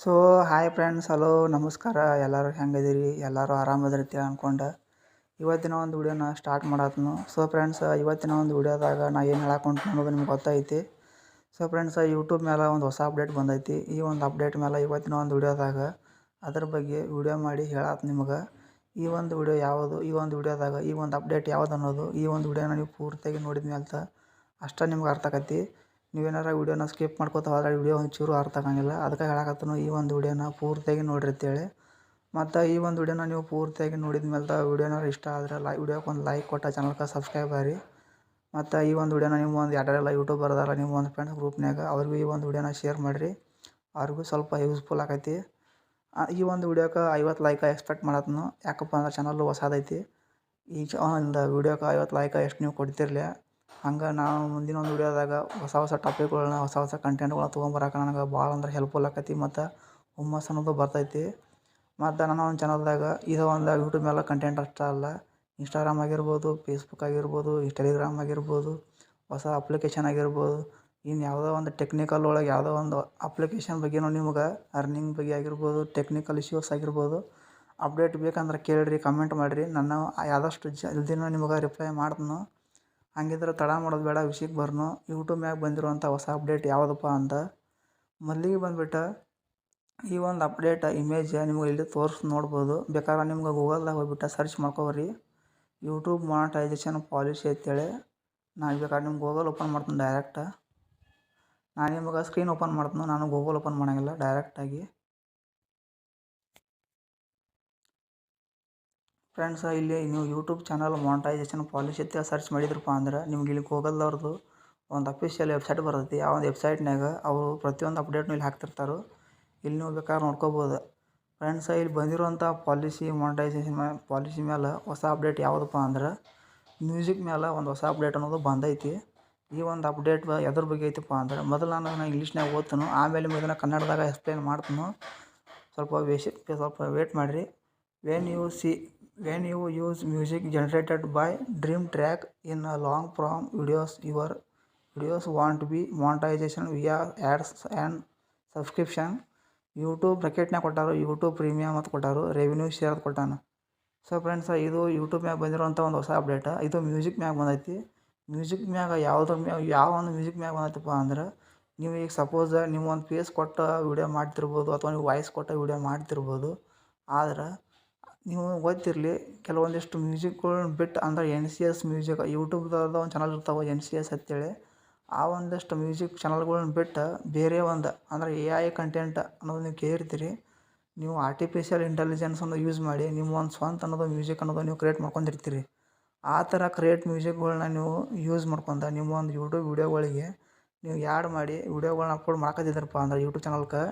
So hi friends, hello ನಮಸ್ಕಾರ. ಎಲ್ಲರೂ ಹೆಂಗದಿರಿ? ಎಲ್ಲರೂ ಆರಾಮದಿರ್ತೀವಿ ಅಂದ್ಕೊಂಡು ಇವತ್ತಿನ ಒಂದು ವಿಡಿಯೋನ ಸ್ಟಾರ್ಟ್ ಮಾಡತ್ನು. ಸೊ ಫ್ರೆಂಡ್ಸ್, ಇವತ್ತಿನ ಒಂದು ವಿಡಿಯೋದಾಗ ನಾ ಏನು ಹೇಳಕ್ಕೆ ಅನ್ನೋದು ನಿಮ್ಗೆ ಗೊತ್ತೈತಿ. ಸೊ ಫ್ರೆಂಡ್ಸ್, ಯೂಟ್ಯೂಬ್ ಮೇಲೆ ಒಂದು ಹೊಸ ಅಪ್ಡೇಟ್ ಬಂದೈತಿ. ಈ ಒಂದು ಅಪ್ಡೇಟ್ ಮೇಲೆ ಇವತ್ತಿನ ಒಂದು ವಿಡಿಯೋದಾಗ ಅದ್ರ ಬಗ್ಗೆ ವಿಡಿಯೋ ಮಾಡಿ ಹೇಳತ್ತೆ ನಿಮಗೆ. ಈ ಒಂದು ವಿಡಿಯೋ ಯಾವುದು, ಈ ಒಂದು ವಿಡಿಯೋದಾಗ ಈ ಒಂದು ಅಪ್ಡೇಟ್ ಯಾವುದು ಅನ್ನೋದು ಈ ಒಂದು ವಿಡಿಯೋನ ನೀವು ಪೂರ್ತಿಯಾಗಿ ನೋಡಿದ ಮೇಲೆ ಅಷ್ಟೇ ನಿಮ್ಗೆ ಅರ್ಥ ಆಕೈತಿ. ನೀವೇನಾರ ವೀಡಿಯೋನ ಸ್ಕಿಪ್ ಮಾಡ್ಕೋತ ಹೋದ್ರೆ ವಿಡಿಯೋ ಒಂಚೂರು ಅರ್ಥ ಆಗಂಗಿಲ್ಲ. ಅದಕ್ಕೆ ಹೇಳಕತ್ತನು ಈ ಒಂದು ವಿಡಿಯೋನ ಪೂರ್ತಿಯಾಗಿ ನೋಡ್ರಿ ಅಂತೇಳಿ. ಮತ್ತು ಈ ಒಂದು ವಿಡಿಯೋನ ನೀವು ಪೂರ್ತಿಯಾಗಿ ನೋಡಿದ ಮೇಲೆ ವಿಡಿಯೋನಾರು ಇಷ್ಟ ಆದರೆ ವಿಡಿಯೋಕ್ಕೆ ಒಂದು ಲೈಕ್ ಕೊಟ್ಟ ಚಾನಲ್ಗೆ ಸಬ್ಸ್ಕ್ರೈಬ್ ಆಗಿ. ಮತ್ತು ಈ ಒಂದು ವಿಡಿಯೋನ ನೀವು ಒಂದು ಯಾರ್ಯಾರೆಲ್ಲ ಯೂಟ್ಯೂಬರ್ ಅದಾರ ನಿಮ್ಮ ಒಂದು ಫ್ರೆಂಡ್ಸ್ ಗ್ರೂಪ್ನಾಗ ಅವ್ರಿಗೂ ಈ ಒಂದು ವಿಡಿಯೋನ ಶೇರ್ ಮಾಡಿರಿ. ಅವ್ರಿಗೂ ಸ್ವಲ್ಪ ಯೂಸ್ಫುಲ್ ಆಕೈತಿ. ಈ ಒಂದು ವಿಡಿಯೋಕ್ಕೆ 50 ಲೈಕ್ ಎಕ್ಸ್ಪೆಕ್ಟ್ ಮಾಡತ್ನು. ಯಾಕಪ್ಪ ಅಂದ್ರೆ ಚಾನಲ್ಲು ಹೊಸದೈತಿ. ಈ ಒಂದು ವಿಡಿಯೋಕ್ಕೆ 50 ಲೈಕ್ ಎಷ್ಟು ನೀವು ಕೊಡ್ತಿರ್ಲಿ, ಹಂಗೆ ನಾವು ಮುಂದಿನ ಒಂದು ವಿಡಿಯೋದಾಗ ಹೊಸ ಟಾಪಿಕ್ಗಳನ್ನ ಹೊಸ ಕಂಟೆಂಟ್ಗಳನ್ನ ತೊಗೊಂಬರಕ್ಕೆ ನನಗೆ ಭಾಳ ಅಂದ್ರೆ ಹೆಲ್ಪ್ಫುಲ್ ಆಕೈತಿ ಮತ್ತು ಹುಮ್ಮಸ್ಸು ಅನ್ನೋದು ಬರ್ತೈತಿ. ಮತ್ತು ನನ್ನ ಒಂದು ಚಾನಲ್ದಾಗ ಇದು ಒಂದು ಯೂಟ್ಯೂಬ್ ಮೇಲೆ ಕಂಟೆಂಟ್ ಅಷ್ಟೇ ಅಲ್ಲ, ಇನ್ಸ್ಟಾಗ್ರಾಮ್ ಆಗಿರ್ಬೋದು, ಫೇಸ್ಬುಕ್ ಆಗಿರ್ಬೋದು, ಟೆಲಿಗ್ರಾಮ್ ಆಗಿರ್ಬೋದು, ಹೊಸ ಅಪ್ಲಿಕೇಶನ್ ಆಗಿರ್ಬೋದು, ಇನ್ನು ಯಾವುದೋ ಒಂದು ಟೆಕ್ನಿಕಲ್ ಒಳಗೆ ಯಾವುದೋ ಒಂದು ಅಪ್ಲಿಕೇಶನ್ ಬಗ್ಗೆನೂ ನಿಮ್ಗೆ ಅರ್ನಿಂಗ್ ಬಗ್ಗೆ ಆಗಿರ್ಬೋದು, ಟೆಕ್ನಿಕಲ್ ಇಶ್ಯೂಸ್ ಆಗಿರ್ಬೋದು ಅಪ್ಡೇಟ್ ಬೇಕಂದ್ರೆ ಕೇಳಿರಿ, ಕಮೆಂಟ್ ಮಾಡಿರಿ. ನಾನು ಆದಷ್ಟು ಜಲ್ದಿನ ನಿಮಗೆ ರಿಪ್ಲೈ ಮಾಡ್ತೀನಿ. ಹಂಗಿದ್ರೆ ತಡ ಮಾಡೋದು ಬೇಡ, ವಿಷಯಕ್ಕೆ ಬರ್ನು. ಯೂಟ್ಯೂಬ್ ಮ್ಯಾಗ ಬಂದಿರುವಂಥ ಹೊಸ ಅಪ್ಡೇಟ್ ಯಾವುದಪ್ಪ ಅಂತ ಮೊದಲಿಗೆ ಬಂದುಬಿಟ್ಟು ಈ ಒಂದು ಅಪ್ಡೇಟ್ ಇಮೇಜ್ ನಿಮ್ಗೆ ಇಲ್ಲಿ ನೋಡ್ಬೋದು. ಬೇಕಾದ್ರೆ ನಿಮ್ಗೆ ಗೂಗಲ್ದಾಗ ಹೋಗ್ಬಿಟ್ಟು ಸರ್ಚ್ ಮಾಡ್ಕೊಬರ್ರಿ, ಯೂಟ್ಯೂಬ್ ಮಾನಿಟೈಸೇಷನ್ ಪಾಲಿಸಿ ಅಂತೇಳಿ. ನಾನು ಬೇಕಾದ್ರೆ ನಿಮ್ಗೆ ಗೂಗಲ್ ಓಪನ್ ಮಾಡ್ತೀನಿ ಡೈರೆಕ್ಟ್. ನಾನು ನಿಮಗೆ ಸ್ಕ್ರೀನ್ ಓಪನ್ ಮಾಡ್ತೀನಿ, ನಾನು ಗೂಗಲ್ ಓಪನ್ ಮಾಡೋಂಗಿಲ್ಲ, ಡೈರೆಕ್ಟಾಗಿ. ಫ್ರೆಂಡ್ಸ್, ಇಲ್ಲಿ ನೀವು ಯೂಟ್ಯೂಬ್ ಚಾನಲ್ ಮಾನಿಟೈಸೇಷನ್ ಪಾಲಿಸಿ ಅಂತ ಸರ್ಚ್ ಮಾಡಿದ್ರಪ್ಪ ಅಂದ್ರೆ ನಿಮ್ಗೆ ಇಲ್ಲಿ ಗೂಗಲ್ದವ್ರದ್ದು ಒಂದು ಅಫಿಷಿಯಲ್ ವೆಬ್ಸೈಟ್ ಬರ್ತೈತಿ. ಆ ಒಂದು ವೆಬ್ಸೈಟ್ನಾಗ ಅವರು ಪ್ರತಿಯೊಂದು ಅಪ್ಡೇಟ್ನು ಇಲ್ಲಿ ಹಾಕ್ತಿರ್ತಾರೆ. ಇಲ್ಲಿ ನೀವು ಬೇಕಾದ್ರೆ ನೋಡ್ಕೋಬೋದು. ಫ್ರೆಂಡ್ಸ್, ಇಲ್ಲಿ ಬಂದಿರುವಂಥ ಮಾನಿಟೈಸೇಷನ್ ಪಾಲಿಸಿ ಮೇಲೆ ಹೊಸ ಅಪ್ಡೇಟ್ ಯಾವುದಪ್ಪ ಅಂದ್ರೆ ಮ್ಯೂಸಿಕ್ ಮೇಲೆ ಒಂದು ಹೊಸ ಅಪ್ಡೇಟ್ ಅನ್ನೋದು ಬಂದೈತಿ. ಈ ಒಂದು ಅಪ್ಡೇಟ್ ಎದ್ರ ಬಗ್ಗೆ ಐತಪ್ಪ ಅಂದ್ರೆ ಮೊದಲು ನಾನು ಇಂಗ್ಲೀಷ್ನಾಗ ಓದ್ತೀನಿ, ಆಮೇಲೆ ಇದನ್ನು ಕನ್ನಡದಾಗ ಎಕ್ಸ್ಪ್ಲೇನ್ ಮಾಡ್ತೀನಿ. ಸ್ವಲ್ಪ ವೇಟ್ ಮಾಡಿರಿ. When you use music generated by Dream Track in a long form videos, your videos want to be monetization via ads and subscription. YouTube ಬ್ರ್ಯಾಕೆಟ್ನಾಗ ಕೊಟ್ಟಾರು, ಯೂಟ್ಯೂಬ್ ಪ್ರೀಮಿಯಮ್ ಅಂತ ಕೊಟ್ಟಾರು, ರೆವಿನ್ಯೂ ಶೇರ್ ಕೊಟ್ಟಾನ. ಸೊ ಫ್ರೆಂಡ್ಸ್, ಇದು YouTube ಮ್ಯಾಗ ಬಂದಿರುವಂಥ ಒಂದು ಹೊಸ ಅಪ್ಡೇಟ್. ಇದು ಮ್ಯೂಸಿಕ್ ಮ್ಯಾಗ ಬಂದೈತಿ. ಮ್ಯೂಸಿಕ್ ಮ್ಯಾಗ ಯಾವ ಒಂದು ಮ್ಯೂಸಿಕ್ ಮ್ಯಾಗ ಬಂದೈತಪ್ಪ ಅಂದ್ರೆ ನೀವು ಈಗ ಸಪೋಸ್ ನೀವು ಒಂದು ಫೇಸ್ ಕೊಟ್ಟ ವೀಡಿಯೋ ಮಾಡ್ತಿರ್ಬೋದು ಅಥವಾ ನೀವು ವಾಯ್ಸ್ ಕೊಟ್ಟ ವೀಡಿಯೋ ಮಾಡ್ತಿರ್ಬೋದು. ಆದ್ರೆ ನೀವು ಗೊತ್ತಿರಲಿ, ಕೆಲವೊಂದಿಷ್ಟು ಮ್ಯೂಸಿಕ್ಗಳ್ನ ಬಿಟ್ಟು ಅಂದ್ರೆ NCS ಮ್ಯೂಸಿಕ್, ಯೂಟ್ಯೂಬ್ದಾಗ ಒಂದು ಚಾನಲ್ ಇರ್ತಾವೆ NCS ಅಂತೇಳಿ. ಆ ಒಂದಷ್ಟು ಮ್ಯೂಸಿಕ್ ಚಾನಲ್ಗಳ್ನ ಬಿಟ್ಟು ಬೇರೆ ಒಂದು ಅಂದ್ರೆ AI ಕಂಟೆಂಟ್ ಅನ್ನೋದು ನೀವು ಕೇಳಿರ್ತೀರಿ. ನೀವು ಆರ್ಟಿಫಿಷಿಯಲ್ ಇಂಟೆಲಿಜೆನ್ಸನ್ನು ಯೂಸ್ ಮಾಡಿ ನಿಮ್ಮ ಒಂದು ಸ್ವಂತ ಅನ್ನೋದು ಮ್ಯೂಸಿಕ್ ಅನ್ನೋದು ನೀವು ಕ್ರಿಯೇಟ್ ಮಾಡ್ಕೊಂಡಿರ್ತೀರಿ. ಆ ಥರ ಕ್ರಿಯೇಟ್ ಮ್ಯೂಸಿಕ್ಗಳ್ನ ನೀವು ಯೂಸ್ ಮಾಡ್ಕೊಂಡು ನಿಮ್ಮ ಒಂದು ಯೂಟ್ಯೂಬ್ ವೀಡಿಯೋಗಳಿಗೆ ನೀವು ಆ್ಯಡ್ ಮಾಡಿ ವೀಡಿಯೋಗಳ್ನ ಅಪ್ಲೋಡ್ ಮಾಡ್ಕೊತಿದ್ರಪ್ಪ ಅಂದ್ರೆ ಯೂಟ್ಯೂಬ್ ಚಾನಲ್ಗೆ,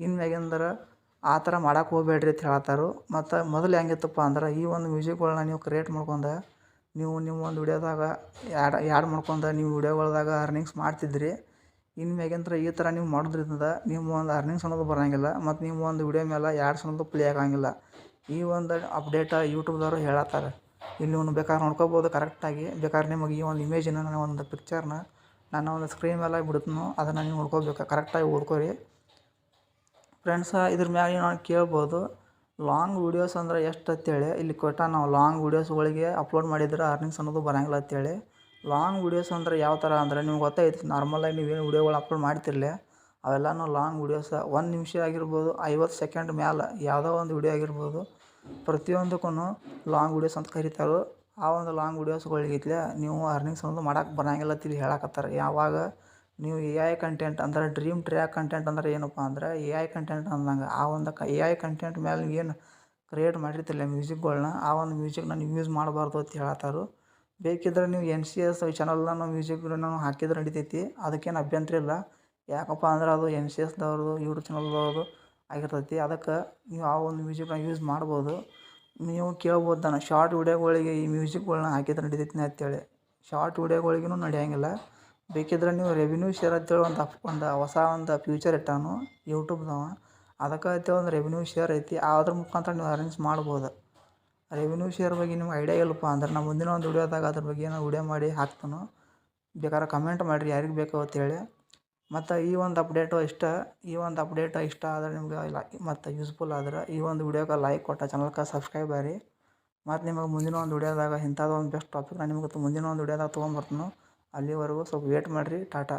ಇನ್ಮ್ಯಾಗಿಂದ್ರೆ ಆ ಥರ ಮಾಡೋಕೆ ಹೋಗ್ಬೇಡ್ರಿ ಅಂತ ಹೇಳ್ತಾರೆ. ಮತ್ತು ಮೊದಲು ಹೆಂಗಿತ್ತಪ್ಪ ಅಂದ್ರೆ ಈ ಒಂದು ಮ್ಯೂಸಿಕ್ಗಳ್ನ ನೀವು ಕ್ರಿಯೇಟ್ ಮಾಡ್ಕೊಂಡು ನೀವು ನಿಮ್ಮ ಒಂದು ವಿಡಿಯೋದಾಗ ಆ್ಯಡ್ ಮಾಡ್ಕೊಂಡು ನೀವು ವಿಡಿಯೋಗಳ್ದಾಗ ಅರ್ನಿಂಗ್ಸ್ ಮಾಡ್ತಿದ್ರಿ. ಇನ್ಮ್ಯಾಗಿಂದ್ರೆ ಈ ಥರ ನೀವು ಮಾಡೋದ್ರಿಂದ ನಿಮ್ಮ ಒಂದು ಅರ್ನಿಂಗ್ಸ್ ಅನ್ನೋದು ಬರೋಂಗಿಲ್ಲ ಮತ್ತು ನಿಮ್ಮ ಒಂದು ವಿಡಿಯೋ ಮೇಲೆ ಆ್ಯಡ್ಸ್ ಅನ್ನೋದು ಪ್ಲೇ ಆಗಂಗಿಲ್ಲ. ಈ ಒಂದು ಅಪ್ಡೇಟ ಯೂಟ್ಯೂಬ್ದವರು ಹೇಳತ್ತಾರೆ. ಇಲ್ಲಿ ನೀವು ಬೇಕಾದ್ರೆ ನೋಡ್ಕೋಬೋದು ಕರೆಕ್ಟಾಗಿ. ಬೇಕಾದ್ರೆ ನಿಮಗೆ ಈ ಒಂದು ಇಮೇಜಿನ ನನ್ನ ಒಂದು ಪಿಕ್ಚರ್ನ ನನ್ನ ಒಂದು ಸ್ಕ್ರೀನ್ ಮೇಲೆ ಬಿಡ್ತೀನಿ, ಅದನ್ನು ನೀವು ನೋಡ್ಕೋಬೇಕು, ಕರೆಕ್ಟಾಗಿ ಓದ್ಕೊರಿ. ಫ್ರೆಂಡ್ಸ, ಇದ್ರ ಮ್ಯಾಗ ನಾನು ಕೇಳ್ಬೋದು ಲಾಂಗ್ ವೀಡಿಯೋಸ್ ಅಂದ್ರೆ ಎಷ್ಟು ಅಂತೇಳಿ. ಇಲ್ಲಿ ಕೊಟ್ಟ ನಾವು ಲಾಂಗ್ ವೀಡಿಯೋಸ್ಗಳಿಗೆ ಅಪ್ಲೋಡ್ ಮಾಡಿದ್ರೆ ಅರ್ನಿಂಗ್ಸ್ ಅನ್ನೋದು ಬರೋಂಗಿಲ್ಲ ಅಂತೇಳಿ. ಲಾಂಗ್ ವೀಡಿಯೋಸ್ ಅಂದ್ರೆ ಯಾವ ಥರ ಅಂದರೆ ನಿಮ್ಗೆ ಗೊತ್ತೈತಿ, ನಾರ್ಮಲಾಗಿ ನೀವೇನು ವೀಡಿಯೋಗಳು ಅಪ್ಲೋಡ್ ಮಾಡ್ತಿರಲಿ ಅವೆಲ್ಲನೂ ಲಾಂಗ್ ವೀಡಿಯೋಸ್. 1 ನಿಮಿಷ ಆಗಿರ್ಬೋದು, 50 ಸೆಕೆಂಡ್ ಮ್ಯಾಲೆ ಯಾವುದೋ ಒಂದು ವೀಡಿಯೋ ಆಗಿರ್ಬೋದು, ಪ್ರತಿಯೊಂದಕ್ಕೂ ಲಾಂಗ್ ವೀಡಿಯೋಸ್ ಅಂತ ಕರೀತಾರೆ. ಆ ಒಂದು ಲಾಂಗ್ ವೀಡಿಯೋಸ್ಗಳಿಗಿತ್ಲೆ ನೀವು ಅರ್ನಿಂಗ್ಸ್ ಅನ್ನೋದು ಮಾಡೋಕೆ ಬರೋಂಗಿಲ್ಲ ಅಂತ ಇಲ್ಲಿ ಹೇಳಕತ್ತಾರೆ. ಯಾವಾಗ ನೀವು AI ಕಂಟೆಂಟ್ ಅಂದರೆ ಡ್ರೀಮ್ ಟ್ರ್ಯಾಕ್ ಕಂಟೆಂಟ್ ಅಂದ್ರೆ ಏನಪ್ಪ ಅಂದ್ರೆ AI ಕಂಟೆಂಟ್ ಅಂದಂಗೆ. ಆ ಒಂದು AI ಕಂಟೆಂಟ್ ಮೇಲೆ ಏನು ಕ್ರಿಯೇಟ್ ಮಾಡಿರ್ತಿಲ್ಲ ಮ್ಯೂಸಿಕ್ಗಳ್ನ, ಆ ಒಂದು ಮ್ಯೂಸಿಕ್ನ ನೀವು ಯೂಸ್ ಮಾಡಬಾರ್ದು ಅಂತ ಹೇಳತ್ತಾರೆ. ಬೇಕಿದ್ರೆ ನೀವು NCS ಚಾನಲ್ನ ಮ್ಯೂಸಿಕ್ನ ಹಾಕಿದ್ರೆ ನಡಿತೈತಿ, ಅದಕ್ಕೇನು ಅಭ್ಯಂತರ ಇಲ್ಲ. ಯಾಕಪ್ಪ ಅಂದ್ರೆ ಅದು NCSದವ್ರದ್ದು ಯೂಟ್ಯೂಬ್ ಚಾನಲ್ದವ್ರದ್ದು ಆಗಿರ್ತೈತಿ. ಅದಕ್ಕೆ ನೀವು ಆ ಒಂದು ಮ್ಯೂಸಿಕ್ನ ಯೂಸ್ ಮಾಡ್ಬೋದು. ನೀವು ಕೇಳ್ಬೋದು ನಾನು ಶಾರ್ಟ್ ವೀಡಿಯೋಗಳಿಗೆ ಈ ಮ್ಯೂಸಿಕ್ಗಳ್ನ ಹಾಕಿದ್ರೆ ನಡಿತೈತಿ ಅಂತೇಳಿ. ಶಾರ್ಟ್ ವೀಡಿಯೋಗಳಿಗೂ ನಡೆಯೋಂಗಿಲ್ಲ. ಬೇಕಿದ್ರೆ ನೀವು ರೆವಿನ್ಯೂ ಶೇರ್ ಅಂತೇಳಿ ಒಂದು ಹೊಸ ಒಂದು ಫ್ಯೂಚರ್ ಇಟ್ಟಾನು ಯೂಟ್ಯೂಬ್ದವ. ಅದಕ್ಕೆ ಅಂತೇಳಿ ಒಂದು ರೆವಿನ್ಯೂ ಶೇರ್ ಐತಿ, ಅದ್ರ ಮುಖಾಂತರ ನೀವು ಅರ್ನಿಂಗ್ಸ್ ಮಾಡ್ಬೋದು. ರೆವಿನ್ಯೂ ಶೇರ್ ಬಗ್ಗೆ ನಿಮ್ಗೆ ಐಡಿಯಾ ಇಲ್ಲಪ್ಪ ಅಂದ್ರೆ ನಾನು ಮುಂದಿನ ಒಂದು ವಿಡಿಯೋದಾಗ ಅದ್ರ ಬಗ್ಗೆ ನಾನು ವಿಡಿಯೋ ಮಾಡಿ ಹಾಕ್ತಾನು. ಬೇಕಾದ್ರೆ ಕಮೆಂಟ್ ಮಾಡಿರಿ ಯಾರಿಗೆ ಬೇಕು ಅಂತೇಳಿ. ಮತ್ತು ಈ ಒಂದು ಅಪ್ಡೇಟ್ ಇಷ್ಟ ಆದ್ರೆ ನಿಮ್ಗೆ ಮತ್ತು ಯೂಸ್ಫುಲ್ ಆದ್ರೆ ಈ ಒಂದು ವಿಡಿಯೋಗೆ ಲೈಕ್ ಕೊಟ್ಟು ಚಾನಲ್ಗೆ ಸಬ್ಸ್ಕ್ರೈಬ್ ಆಗಿ. ಮತ್ತು ನಿಮಗೆ ಮುಂದಿನ ಒಂದು ವಿಡಿಯೋದಾಗ ಇಂಥದ್ದು ಒಂದು ಬೆಸ್ಟ್ ಟಾಪಿಕ್ ನಾನು ನಿಮ್ಗೆ ಮುಂದಿನ ಒಂದು ವಿಡಿಯೋದಾಗ ತೊಗೊಂಬರ್ತೀನಿ. ಅಲ್ಲಿವರೆಗೂ ಸ್ವಲ್ಪ ವೇಟ್ ಮಾಡಿರಿ. ಟಾಟಾ.